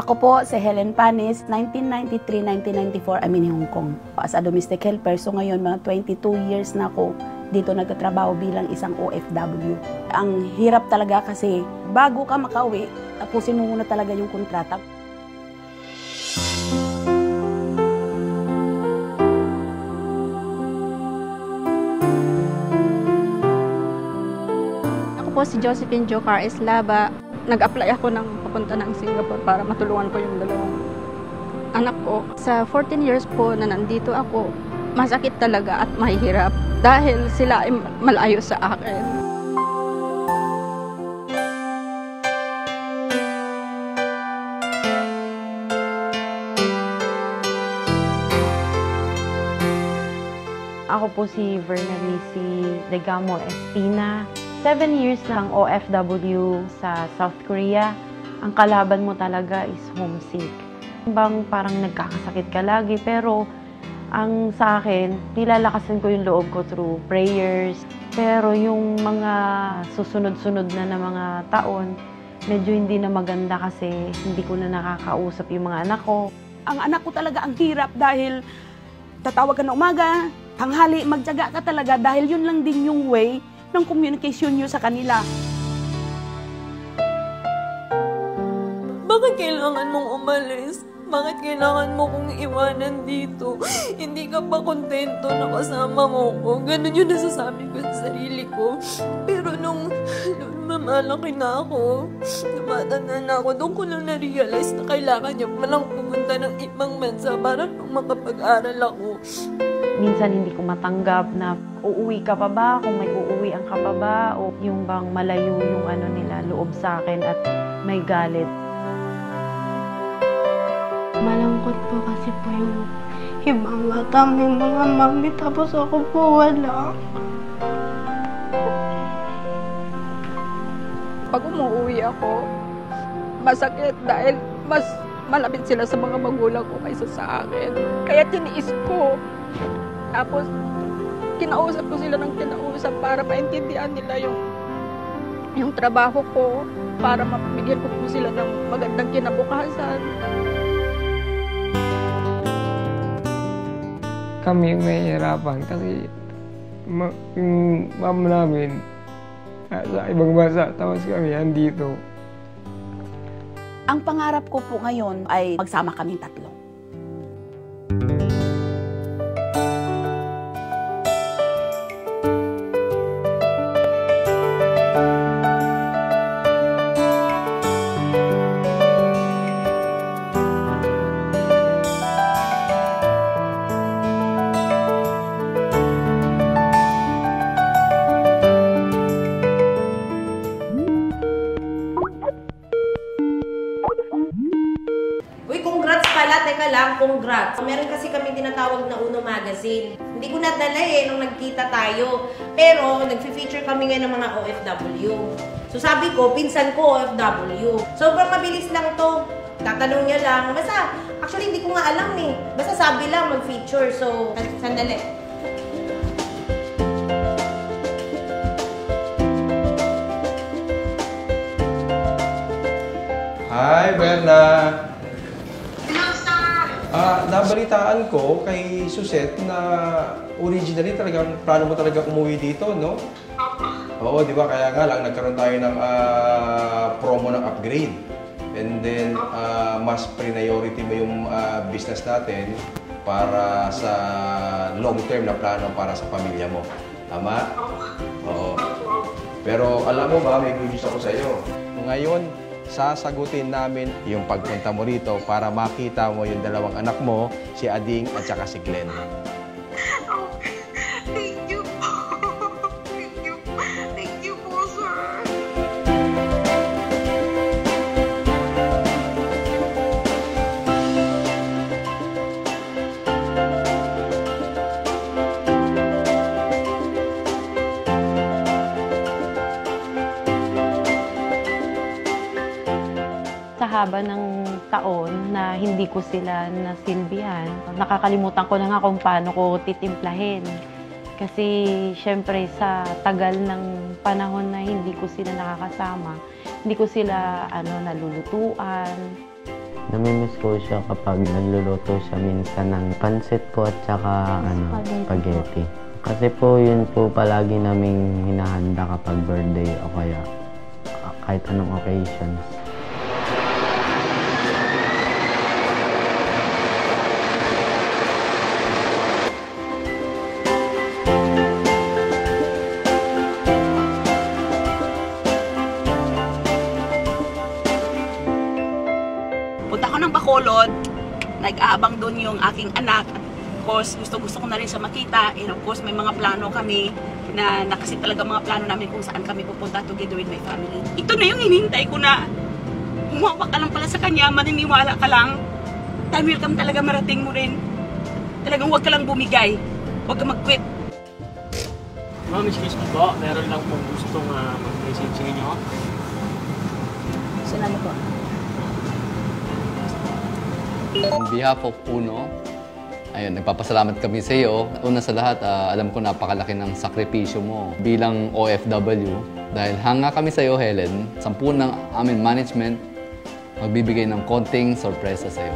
Ako po si Helen Panis, 1993-1994 I'm in Hong Kong. As a domestic helper, so ngayon mga 22 years na ako dito nagtatrabaho bilang isang OFW. Ang hirap talaga kasi bago ka makauwi, tapusin mo muna talaga yung kontrata. Ako po si Josephine Jocar Eslava. Nag-apply ako ng papunta ng Singapore para matulungan ko yung dalawang anak ko. Sa 14 years po na nandito ako, masakit talaga at mahihirap dahil sila ay malayo sa akin. Ako po si Vernalice Degamo Espina. 7 years na ang OFW sa South Korea. Ang kalaban mo talaga is homesick. Bang parang nagkakasakit ka lagi, pero ang sa akin, nilalakasan ko yung loob ko through prayers. Pero yung mga susunod-sunod na mga taon, medyo hindi na maganda kasi hindi ko na nakakausap yung mga anak ko. Ang anak ko talaga ang hirap dahil tatawag ka na umaga, tanghali, magtiyaga ka talaga dahil yun lang din yung way ng communication nyo sa kanila. Bakit kailangan mong umalis? Bakit kailangan mo kong iwanan dito? Hindi ka pa kontento na kasama mo ko. Ganun yung nasasabi ko sa sarili ko. Pero nung mamalaki na ako, tumatanda na ako, doon ko lang na-realize na kailangan niya palang pumunta ng ibang bansa para makapag-aral ako. Minsan hindi ko matanggap na uuwi ka pa ba, kung may uuwian ka pa ba, o yung bang malayo yung nila, loob sa akin at may galit. Malungkot po kasi po yung ibang bata, may mga mami, tapos ako po wala. Pag umuwi ako, masakit dahil mas malapit sila sa mga magulang ko kaysa sa akin. Kaya tiniis ko. Tapos, kinausap ko sila ng kinausap para maintindihan nila yung trabaho ko, para mapamigyan ko po sila ng magandang kinabukasan. Kami mahihirapan kasi yung mama namin sa ibang bansa, tapos kami andito. Ang pangarap ko po ngayon ay magsama kaming tatlo. Teka lang, congrats. Meron kasi kami tinatawag na Uno Magazine. Hindi ko nadala nung nagkita tayo. Pero, nag-feature kami ngayon ng mga OFW. So, sabi ko, pinsan ko OFW. Sobrang mabilis lang to. Tatanong niya lang. Basta, actually, hindi ko nga alam Basta sabi lang mag-feature. So, sandali. Hi, Berna! Nabalitaan ko kay Suzette na originally talagang plano mo talaga umuwi dito, no? Oo, di ba? Kaya nga lang nagkaroon tayo ng promo ng upgrade. And then, mas priority mo yung business natin para sa long-term na plano para sa pamilya mo. Tama? Oo. Pero alam mo ba, may good news ako sa iyo. Ngayon, sasagutin namin yung pagpunta mo rito para makita mo yung dalawang anak mo, si Ading at saka si Glenn. Thank you po. Thank you po, sir. Sa haba ng taon na hindi ko sila nasilbihan, nakakalimutan ko na nga kung paano ko titimplahin. Kasi syempre sa tagal ng panahon na hindi ko sila nakakasama, hindi ko sila nalulutuan. Namimiss ko siya kapag nagluluto siya minsan ng pansit po at saka spaghetti. Kasi po yun po palagi naming hinahanda kapag birthday o kaya kahit anong occasions. Punta ko ng Bacolod, nag-aabang doon yung aking anak. Of course, gusto ko na rin siya makita. And of course, may mga plano kami na kasi talaga mga plano namin kung saan kami pupunta together with my family. Ito na yung hinihintay ko na humawak ka lang pala sa kanya, maniniwala ka lang. Time will come talaga marating mo rin. Talagang huwag ka lang bumigay. Huwag ka mag-quit. Ma'am, excuse me po. Meron lang pong gustong mag-message sa inyo. Salamat po. On behalf of Uno, ayun, nagpapasalamat kami sa iyo. Una sa lahat, alam ko napakalaki ng sakripisyo mo bilang OFW. Dahil hanga kami sa iyo, Helen, 10 ng aming management magbibigay ng konting sorpresa sa iyo.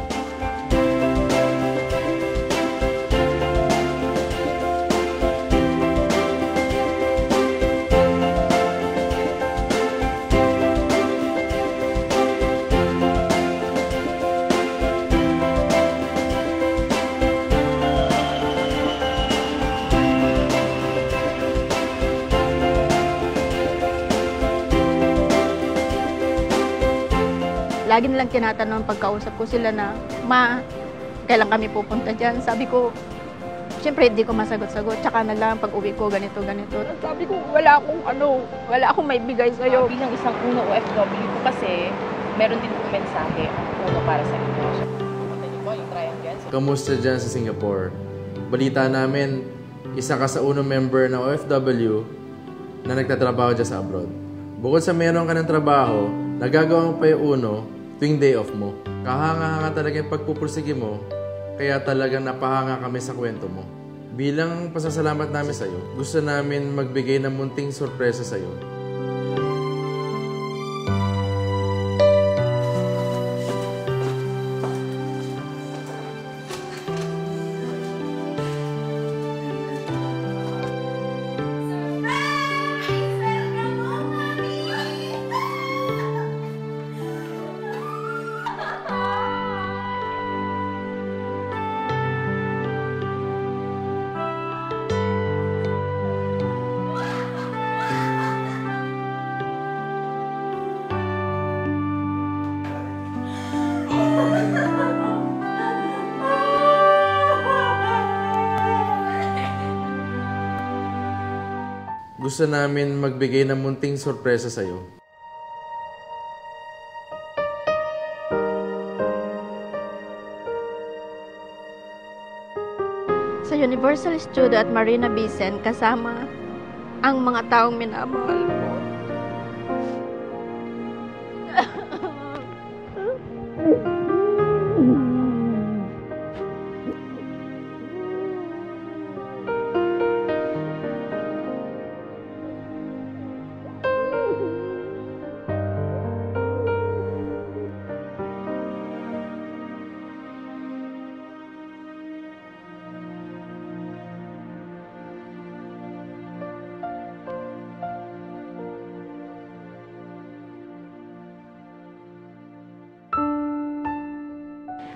Lagi nilang tinatanong pagkausap ko sila na, Ma, kailan kami pupunta dyan? Sabi ko, siyempre hindi ko masagot-sagot. Tsaka na lang pag uwi ko, ganito. Sabi ko, wala akong may bigay sa'yo. Bilang isang Uno OFW ko kasi, meron din po mensahe ang Uno para sa inyo. Pumunta niyo po yung triangle. Kamusta dyan sa Singapore? Balita namin, isa ka sa Uno member na OFW na nagtatrabaho dyan sa abroad. Bukod sa meron ka ng trabaho, nagagawa mo pa yung Uno tuwing day off mo. Kahanga-hanga talaga yung pagpupursige mo, kaya talagang napahanga kami sa kwento mo. Bilang pasasalamat namin sa'yo, gusto namin magbigay ng munting sorpresa sa'yo. Gusto namin magbigay ng munting sorpresa sa'yo. Sa Universal Studio at Marina Bay Sands kasama ang mga taong minamahal ko.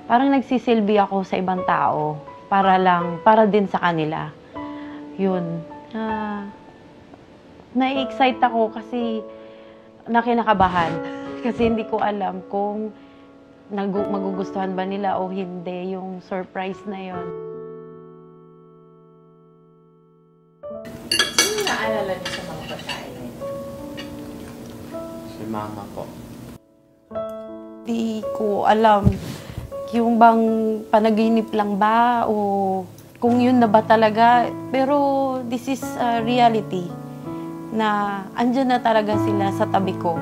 Parang nagsisilbi ako sa ibang tao para din sa kanila. Yun. Na-excite ako kasi nakinakabahan. Kasi hindi ko alam kung magugustuhan ba nila o hindi yung surprise na yun. Sino naalala niyo sa mga pagkain? Si mama po. Di ko alam yung bang panaginip lang ba o kung yun na ba talaga. Pero this is a reality na andyan na talaga sila sa tabi ko.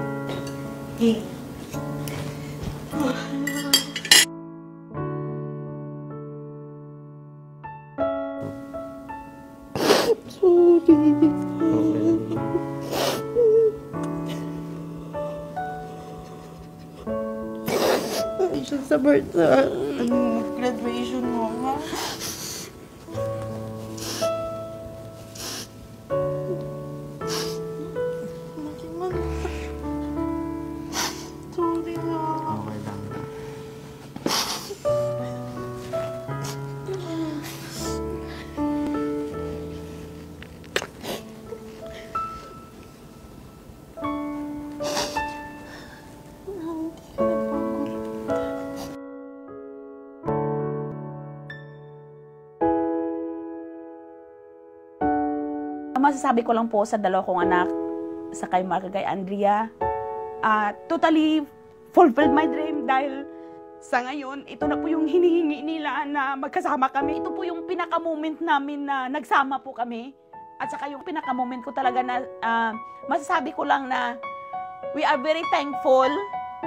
Sa graduation mo, ha? Sorry na. Okay lang. Masasabi ko lang po sa dalawa kong anak, sa kay Mark, kay Andrea, totally fulfilled my dream dahil sa ngayon, ito na po yung hinihingi nila na magkasama kami. Ito po yung pinaka-moment namin na nagsama po kami. At saka yung pinaka-moment ko talaga na masasabi ko lang na we are very thankful,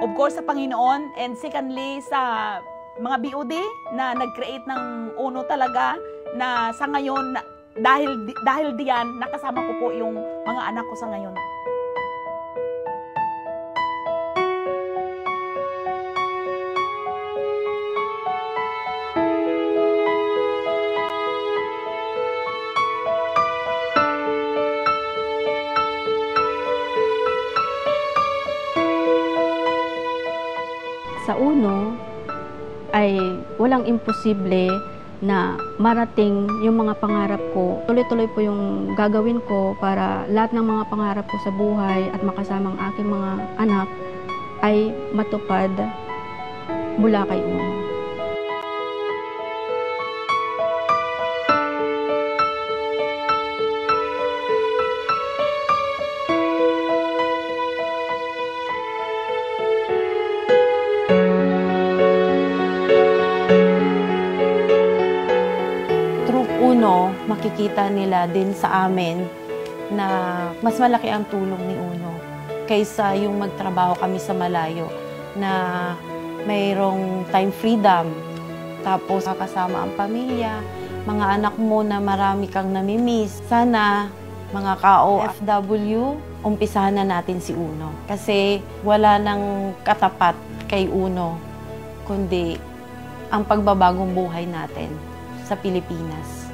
of course, sa Panginoon, and secondly, sa mga BOD na nag-create ng UNO talaga na sa ngayon, dahil diyan, nakasama ko po yung mga anak ko sa ngayon. Sa UNO ay walang imposible na marating yung mga pangarap ko. Tuloy-tuloy po yung gagawin ko para lahat ng mga pangarap ko sa buhay at makasama ang aking mga anak ay matupad mula kay UNO. UNO, makikita nila din sa amin na mas malaki ang tulong ni UNO kaysa yung magtrabaho kami sa malayo na mayroong time freedom, tapos kasama ang pamilya, mga anak mo na marami kang namimiss. Sana mga ka-OFW, umpisahan na natin si UNO kasi wala nang katapat kay UNO kundi ang pagbabagong buhay natin sa Pilipinas.